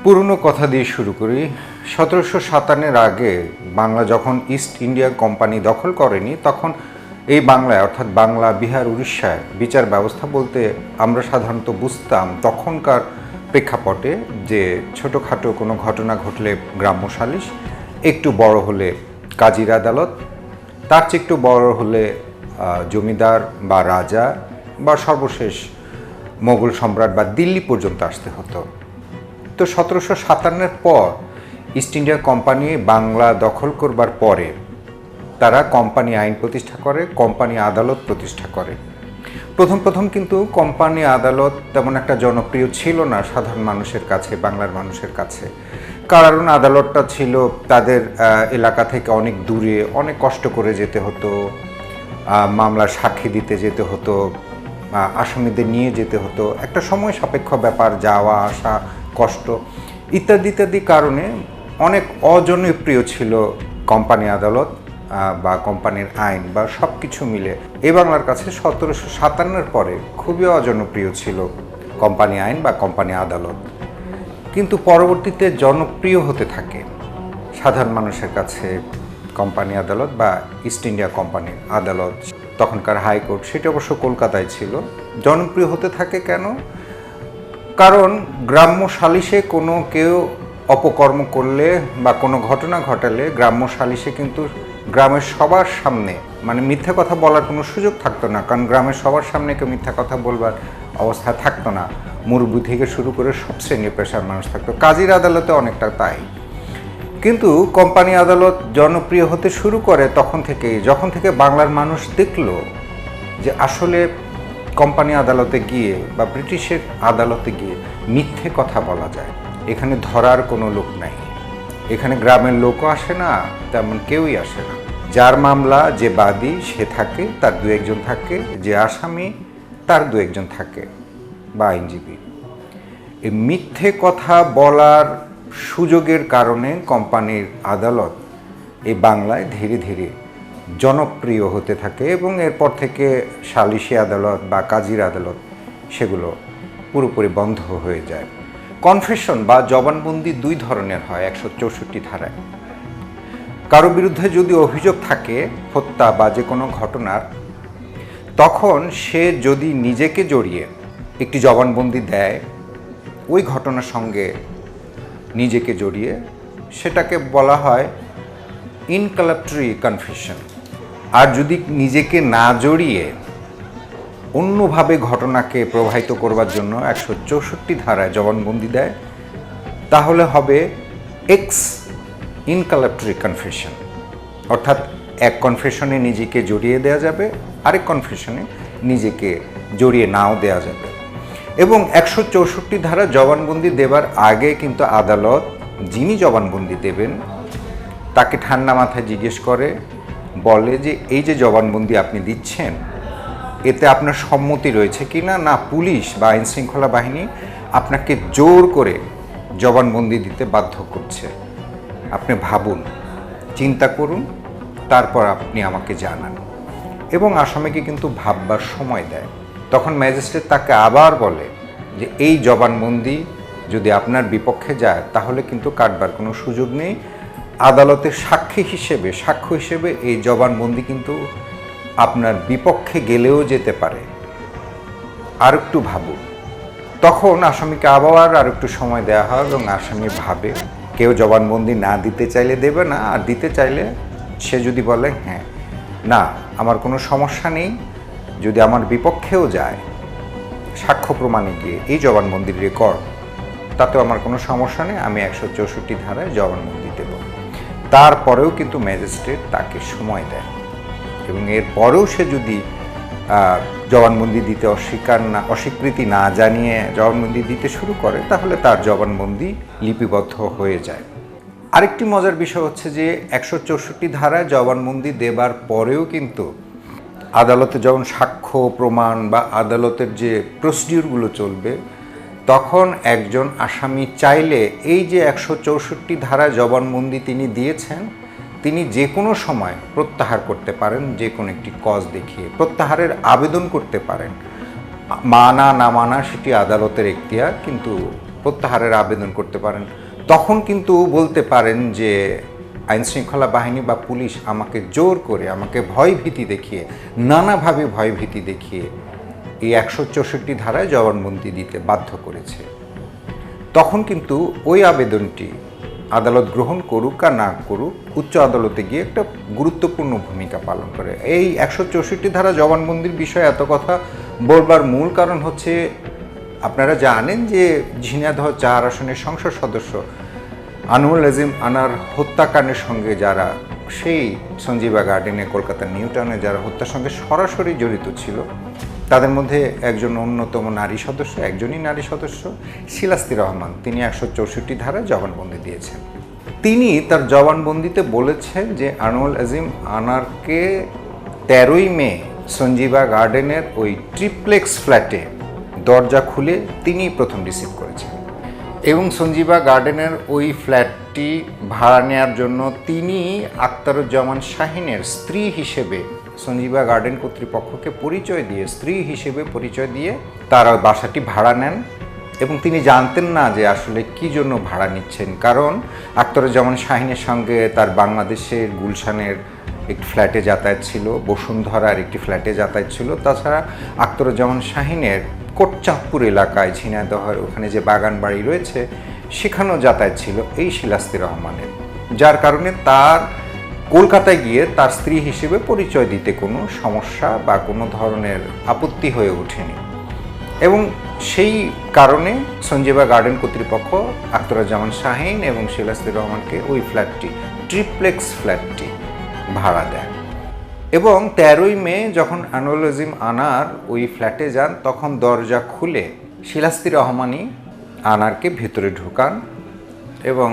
পুরনো কথা দিয়ে শুরু করি। 1757-এর আগে বাংলা যখন ইস্ট ইন্ডিয়া কোম্পানি দখল করেনি, তখন এই বাংলায় অর্থাৎ বাংলা, বিহার, উড়িষ্যায় বিচার ব্যবস্থা বলতে আমরা সাধারণত বুঝতাম তখনকার প্রেক্ষাপটে যে ছোটোখাটো কোনো ঘটনা ঘটলে গ্রাম্য সালিশ, একটু বড় হলে কাজীর আদালত, তার চেয়ে একটু বড় হলে জমিদার বা রাজা বা সর্বশেষ মোগল সম্রাট বা দিল্লি পর্যন্ত আসতে হতো। তো 1757-এর পর ইস্ট ইন্ডিয়া কোম্পানি বাংলা দখল করবার পরে তারা কোম্পানি আইন প্রতিষ্ঠা করে, কোম্পানি আদালত প্রতিষ্ঠা করে। প্রথম কিন্তু কোম্পানি আদালত তেমন একটা জনপ্রিয় ছিল না সাধারণ মানুষের কাছে, বাংলার মানুষের কাছে। কারণ আদালতটা ছিল তাদের এলাকা থেকে অনেক দূরে, অনেক কষ্ট করে যেতে হতো, মামলার সাক্ষী দিতে যেতে হতো, আসামিদের নিয়ে যেতে হতো, একটা সময় সাপেক্ষ ব্যাপার, যাওয়া আসা, কষ্ট ইত্যাদি কারণে অনেক অজনপ্রিয় ছিল কোম্পানি আদালত বা কোম্পানির আইন বা সব কিছু মিলে এই বাংলার কাছে 1757-এর পরে খুবই অজনপ্রিয় ছিল কোম্পানি আইন বা কোম্পানি আদালত। কিন্তু পরবর্তীতে জনপ্রিয় হতে থাকে সাধারণ মানুষের কাছে কোম্পানি আদালত বা ইস্ট ইন্ডিয়া কোম্পানির আদালত, তখনকার হাইকোর্ট, সেটা অবশ্য কলকাতায় ছিল। জনপ্রিয় হতে থাকে কেন? কারণ গ্রাম্য সালিশে কোনো কেউ অপকর্ম করলে বা কোনো ঘটনা ঘটালে গ্রাম্য সালিশে কিন্তু গ্রামের সবার সামনে, মানে মিথ্যা কথা বলার কোনো সুযোগ থাকতো না, কারণ গ্রামের সবার সামনে কেউ মিথ্যা কথা বলবার অবস্থা থাকতো না। মুরব্বি থেকে শুরু করে সব শ্রেণী পেশার মানুষ থাকতো। কাজীর আদালতে অনেকটা তাই। কিন্তু কোম্পানি আদালত জনপ্রিয় হতে শুরু করে যখন থেকে বাংলার মানুষ দেখলো যে আসলে কোম্পানি আদালতে গিয়ে বা ব্রিটিশের আদালতে গিয়ে মিথ্যে কথা বলা যায়, এখানে ধরার কোনো লোক নাই, এখানে গ্রামের লোকও আসে না, তেমন কেউই আসে না। যার মামলা, যে বাদী সে থাকে, তার দু একজন থাকে, যে আসামি তার দু একজন থাকে বা আইনজীবী। এই মিথ্যে কথা বলার সুযোগের কারণে কোম্পানির আদালত এই বাংলায় ধীরে ধীরে জনপ্রিয় হতে থাকে এবং এরপর থেকে সালিশি আদালত বা কাজীর আদালত সেগুলো পুরোপুরি বন্ধ হয়ে যায়। কনফেশন বা জবানবন্দি দুই ধরনের হয় 164 ধারায়। কারো বিরুদ্ধে যদি অভিযোগ থাকে হত্যা বা যে কোনো ঘটনার, তখন সে যদি নিজেকে জড়িয়ে একটি জবানবন্দি দেয় ওই ঘটনার সঙ্গে নিজেকে জড়িয়ে, সেটাকে বলা হয় ইনকালাপটরি কনফেশন। আর যদি নিজেকে না জড়িয়ে অন্যভাবে ঘটনাকে প্রবাহিত করবার জন্য 164 ধারায় জবানবন্দি দেয়, তাহলে হবে এক্স ইনকালাপটরি কনফেশন। অর্থাৎ এক কনফেশনে নিজেকে জড়িয়ে দেওয়া যাবে, আরেক কনফেশনে নিজেকে জড়িয়ে নাও দেওয়া যাবে। এবং 164 ধারা জবানবন্দি দেবার আগে কিন্তু আদালত যিনি জবানবন্দি দেবেন তাকে ঠান্ডা মাথায় জিজ্ঞেস করে, বলে যে এই যে জবানবন্দি আপনি দিচ্ছেন এতে আপনার সম্মতি রয়েছে কি না, না পুলিশ বা আইনশৃঙ্খলা বাহিনী আপনাকে জোর করে জবানবন্দি দিতে বাধ্য করছে। আপনি ভাবুন, চিন্তা করুন, তারপর আপনি আমাকে জানান। এবং আসামিকে কিন্তু ভাববার সময় দেয়। তখন ম্যাজিস্ট্রেট তাকে আবার বলে যে এই জবানবন্দি যদি আপনার বিপক্ষে যায় তাহলে কিন্তু কাটবার কোনো সুযোগ নেই। আদালতের সাক্ষী হিসেবে, সাক্ষ্য হিসেবে এই জবানবন্দি কিন্তু আপনার বিপক্ষে গেলেও যেতে পারে, আর একটু ভাবুন। তখন আসামিকে আবার আর একটু সময় দেওয়া হয় এবং আসামি ভাবে। কেউ জবানবন্দি না দিতে চাইলে দেবে না, আর দিতে চাইলে সে যদি বলে হ্যাঁ না আমার কোনো সমস্যা নেই, যদি আমার বিপক্ষেও যায় সাক্ষ্য প্রমাণে গিয়ে এই জবানবন্দির রেকর্ড, তাতেও আমার কোনো সমস্যা নেই, আমি 164 ধারায় জবানবন্দি দেব। তারপরেও কিন্তু ম্যাজিস্ট্রেট তাকে সময় দেয় এবং এরপরেও সে যদি জবানবন্দি দিতে অস্বীকৃতি না জানিয়ে জবানবন্দি দিতে শুরু করে, তাহলে তার জবানবন্দি লিপিবদ্ধ হয়ে যায়। আরেকটি মজার বিষয় হচ্ছে যে 164 ধারায় জবানবন্দি দেবার পরেও কিন্তু আদালতে যখন সাক্ষ্য প্রমাণ বা আদালতের যে প্রসিডিউরগুলো চলবে, তখন একজন আসামি চাইলে এই যে 164 ধারায় জবানবন্দি তিনি দিয়েছেন তিনি যে কোনো সময় প্রত্যাহার করতে পারেন, যে কোনো একটি কজ দেখিয়ে প্রত্যাহারের আবেদন করতে পারেন। মানা না মানা সেটি আদালতের এখতিয়ার, কিন্তু প্রত্যাহারের আবেদন করতে পারেন, তখন কিন্তু বলতে পারেন যে আইনশৃঙ্খলা বাহিনী বা পুলিশ আমাকে জোর করে, আমাকে ভয়ভীতি দেখিয়ে, নানাভাবে ভয়ভীতি দেখিয়ে এই 164 ধারায় জবানবন্দি দিতে বাধ্য করেছে। তখন কিন্তু ওই আবেদনটি আদালত গ্রহণ করুক আর না করুক, উচ্চ আদালতে গিয়ে একটা গুরুত্বপূর্ণ ভূমিকা পালন করে। এই 164 ধারা জবানবন্দির বিষয়ে এত কথা বলবার মূল কারণ হচ্ছে, আপনারা জানেন যে ঝিনাইদহ 4 আসনের সংসদ সদস্য আনোয়ার আজিম আনার হত্যাকাণ্ডের সঙ্গে যারা, সেই সঞ্জীবা গার্ডেনে কলকাতার নিউ টাউনে যারা হত্যার সঙ্গে সরাসরি জড়িত ছিল, তাদের মধ্যে একজন অন্যতম নারী সদস্য, একজনই নারী সদস্য শিলাস্তি রহমান, তিনি 164 ধারায় জবানবন্দি দিয়েছেন। তিনি তার জবানবন্দিতে বলেছেন যে আনোয়ার আজিম আনারকে 13ই মে সঞ্জীবা গার্ডেনের ওই ট্রিপ্লেক্স ফ্ল্যাটে দরজা খুলে তিনিই প্রথম রিসিভ করেছেন এবং সঞ্জীবা গার্ডেনের ওই ফ্ল্যাটটি ভাড়া নেওয়ার জন্য তিনি আখতারুজ্জামান শাহিনের স্ত্রী হিসেবে সঞ্জীবা গার্ডেন কর্তৃপক্ষকে পরিচয় দিয়ে, স্ত্রী হিসেবে পরিচয় দিয়ে তারা বাসাটি ভাড়া নেন এবং তিনি জানতেন না যে আসলে কী জন্য ভাড়া নিচ্ছেন। কারণ আখতারুজ্জামান শাহিনের সঙ্গে তার বাংলাদেশের গুলশানের একটি ফ্ল্যাটে যাতায়াত ছিল, বসুন্ধরার একটি ফ্ল্যাটে যাতায়াত ছিল। তাছাড়া আখতারুজ্জামান শাহিনের কোটচাঁদপুর এলাকায় ঝিনাইদহের ওখানে যে বাগান বাড়ি রয়েছে, সেখানেও যাতায়াত ছিল এই শিলাস্তি রহমানের, যার কারণে তার কলকাতায় গিয়ে তার স্ত্রী হিসেবে পরিচয় দিতে কোনো সমস্যা বা কোনো ধরনের আপত্তি হয়ে ওঠেনি। এবং সেই কারণে সঞ্জীবা গার্ডেন কর্তৃপক্ষ আখতারুজ্জামান শাহিন এবং শিলাস্তি রহমানকে ওই ফ্ল্যাটটি, ট্রিপ্লেক্স ফ্ল্যাটটি ভাড়া দেয়। এবং 13ই মে যখন আনোয়ার আজিম আনার ওই ফ্ল্যাটে যান, তখন দরজা খুলে শিলাস্তি রহমানই আনারকে ভেতরে ঢুকান এবং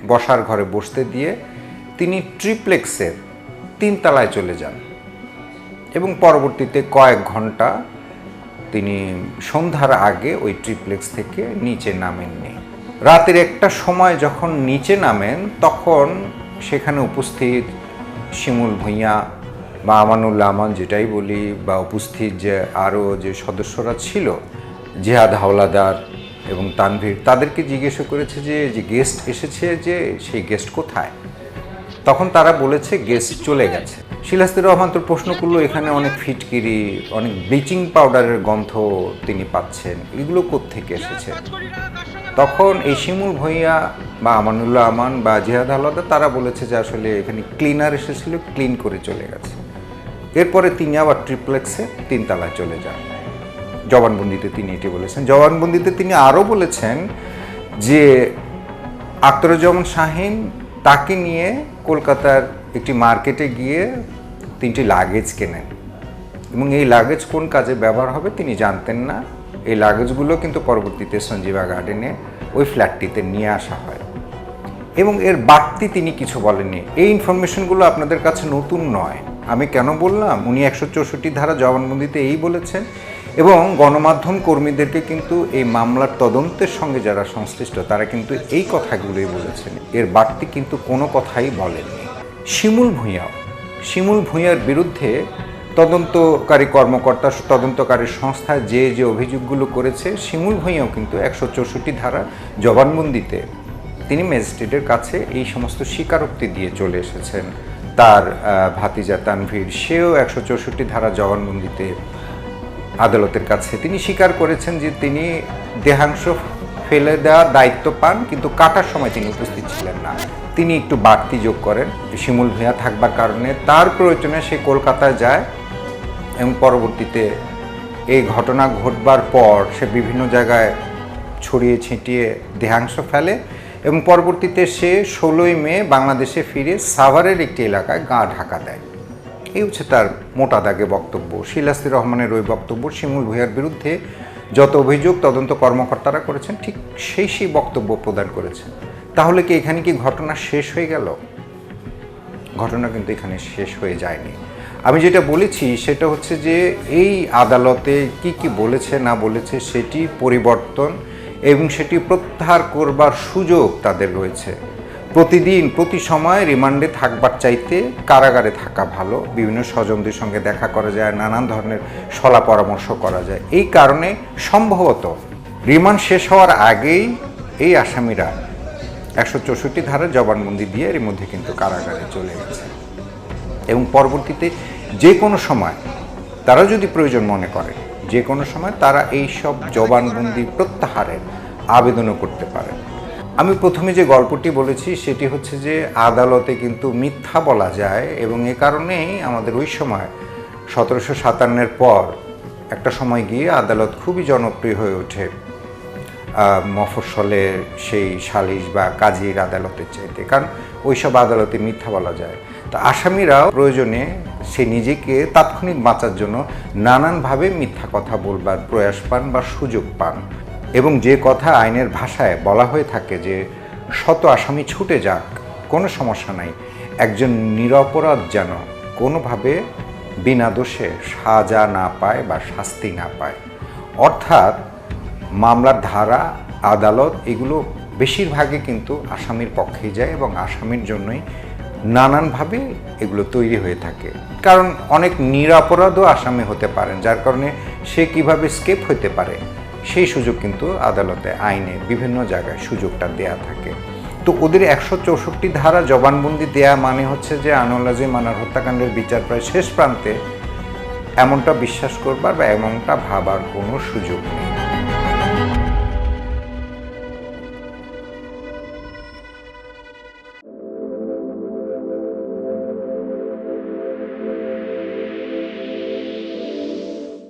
বসার ঘরে বসতে দিয়ে তিনি ট্রিপ্লেক্সের 3 তলায় চলে যান এবং পরবর্তীতে কয়েক ঘন্টা তিনি সন্ধ্যার আগে ওই ট্রিপ্লেক্স থেকে নিচে নামেননি। রাতের একটা সময় যখন নিচে নামেন, তখন সেখানে উপস্থিত শিমুল ভূঁইয়া বা আমানুল্লাহ আমান যেটাই বলি, বা উপস্থিত যে আরও যে সদস্যরা ছিল, জিহাদ হাওলাদার এবং তানভীর, তাদেরকে জিজ্ঞেস করেছে যে গেস্ট এসেছে, যে সেই গেস্ট কোথায়? তখন তারা বলেছে গেস্ট চলে গেছে। শিলাস্তি রহমান তো প্রশ্ন করলো, এখানে অনেক ফিটকিরি, অনেক ব্লিচিং পাউডারের গন্ধ তিনি পাচ্ছেন, এগুলো কোত্থেকে এসেছে? তখন এই শিমুল ভূঁইয়া বা আমানুল্লাহ আমান বা জিহাদ হাওলাদার তারা বলেছে যে আসলে এখানে ক্লিনার এসেছিল, ক্লিন করে চলে গেছে। এরপরে তিনি আবার ট্রিপ্লেক্সে 3 তলায় চলে যান। জবানবন্দিতে তিনি এটি বলেছেন। জবানবন্দিতে তিনি আরও বলেছেন যে আখতারুজ্জামান শাহিন তাকে নিয়ে কলকাতার একটি মার্কেটে গিয়ে 3টি লাগেজ কেনেন এবং এই লাগেজ কোন কাজে ব্যবহার হবে তিনি জানতেন না। এই লাগেজগুলো কিন্তু পরবর্তীতে সঞ্জীবা গার্ডেনে ওই ফ্ল্যাটটিতে নিয়ে আসা হয় এবং এর বাড়তি তিনি কিছু বলেননি। এই ইনফরমেশনগুলো আপনাদের কাছে নতুন নয়। আমি কেন বললাম, উনি 164 ধারা জবানবন্দিতে এই বলেছেন এবং গণমাধ্যম কর্মীদেরকে কিন্তু এই মামলার তদন্তের সঙ্গে যারা সংশ্লিষ্ট তারা কিন্তু এই কথাগুলোই বলেছেন, এর বাড়তি কিন্তু কোনো কথাই বলেননি। শিমুল ভূঁইয়ার বিরুদ্ধে তদন্তকারী কর্মকর্তা, তদন্তকারী সংস্থা যে অভিযোগগুলো করেছে, শিমুল ভূঁইয়াও কিন্তু 164 ধারা জবানবন্দিতে তিনি ম্যাজিস্ট্রেটের কাছে এই সমস্ত স্বীকারোক্তি দিয়ে চলে এসেছেন। তার ভাতিজা তানভীর, সেও 164 ধারা জবানবন্দিতে আদালতের কাছে তিনি স্বীকার করেছেন যে তিনি দেহাংশ ফেলে দেওয়ার দায়িত্ব পান, কিন্তু কাটার সময় তিনি উপস্থিত ছিলেন না। তিনি একটু বাড়তি যোগ করেন, শিমুল ভূঁইয়া থাকবার কারণে তার প্রয়োজনে সে কলকাতায় যায় এবং পরবর্তীতে এই ঘটনা ঘটবার পর সে বিভিন্ন জায়গায় ছড়িয়ে ছিটিয়ে দেহাংশ ফেলে এবং পরবর্তীতে সে 16ই মে বাংলাদেশে ফিরে সাভারের একটি এলাকায় গা ঢাকা দেয়। এই হচ্ছে তার মোটা দাগে বক্তব্য। শিলাস্তি রহমানের ওই বক্তব্য শিমুল ভূঁইয়ার বিরুদ্ধে যত অভিযোগ তদন্ত কর্মকর্তারা করেছেন, ঠিক সেই বক্তব্য প্রদান করেছেন। তাহলে কি এখানে কি ঘটনা শেষ হয়ে গেল? ঘটনা কিন্তু এখানে শেষ হয়ে যায়নি। আমি যেটা বলেছি সেটা হচ্ছে যে এই আদালতে কি বলেছে না বলেছে সেটি পরিবর্তন এবং সেটি প্রত্যাহার করবার সুযোগ তাদের রয়েছে। প্রতিদিন প্রতি সময় রিমান্ডে থাকবার চাইতে কারাগারে থাকা ভালো। বিভিন্ন স্বজনদের সঙ্গে দেখা করা যায়, নানান ধরনের সলা পরামর্শ করা যায়। এই কারণে সম্ভবত রিমান্ড শেষ হওয়ার আগেই এই আসামিরা 164 ধারা জবানবন্দি দিয়ে এর মধ্যে কিন্তু কারাগারে চলে গেছে এবং পরবর্তীতে যে কোনো সময় তারা যদি প্রয়োজন মনে করে যে কোনো সময় তারা এই সব জবানবন্দি প্রত্যাহারের আবেদনও করতে পারে। আমি প্রথমে যে গল্পটি বলেছি সেটি হচ্ছে যে আদালতে কিন্তু মিথ্যা বলা যায় এবং এ কারণেই আমাদের ওই সময় 1757-এর পর একটা সময় গিয়ে আদালত খুবই জনপ্রিয় হয়ে ওঠে মফস্বলের সেই সালিশ বা কাজীর আদালতের চাইতে, কারণ ওই সব আদালতে মিথ্যা বলা যায়। তো আসামিরাও প্রয়োজনে সে নিজেকে তাৎক্ষণিক বাঁচার জন্য নানানভাবে মিথ্যা কথা বলবার প্রয়াস পান বা সুযোগ পান এবং যে কথা আইনের ভাষায় বলা হয়ে থাকে যে শত আসামি ছুটে যাক কোনো সমস্যা নাই, একজন নিরপরাধ যেন কোনোভাবে বিনা দোষে সাজা না পায় বা শাস্তি না পায়। অর্থাৎ মামলার ধারা আদালত এগুলো বেশিরভাগই কিন্তু আসামির পক্ষেই যায় এবং আসামির জন্যই নানানভাবে এগুলো তৈরি হয়ে থাকে, কারণ অনেক নিরপরাধও আসামি হতে পারেন, যার কারণে সে কিভাবে স্কেপ হতে পারে সেই সুযোগ কিন্তু আদালতে আইনে বিভিন্ন জায়গায় সুযোগটা দেয়া থাকে। তো ওদের 164 ধারা জবানবন্দি দেয়া মানে হচ্ছে যে আনোয়ার আজিম আনার হত্যাকাণ্ডের বিচার প্রায় শেষ প্রান্তে, এমনটা বিশ্বাস করবার বা এমনটা ভাবার কোনো সুযোগ নেই।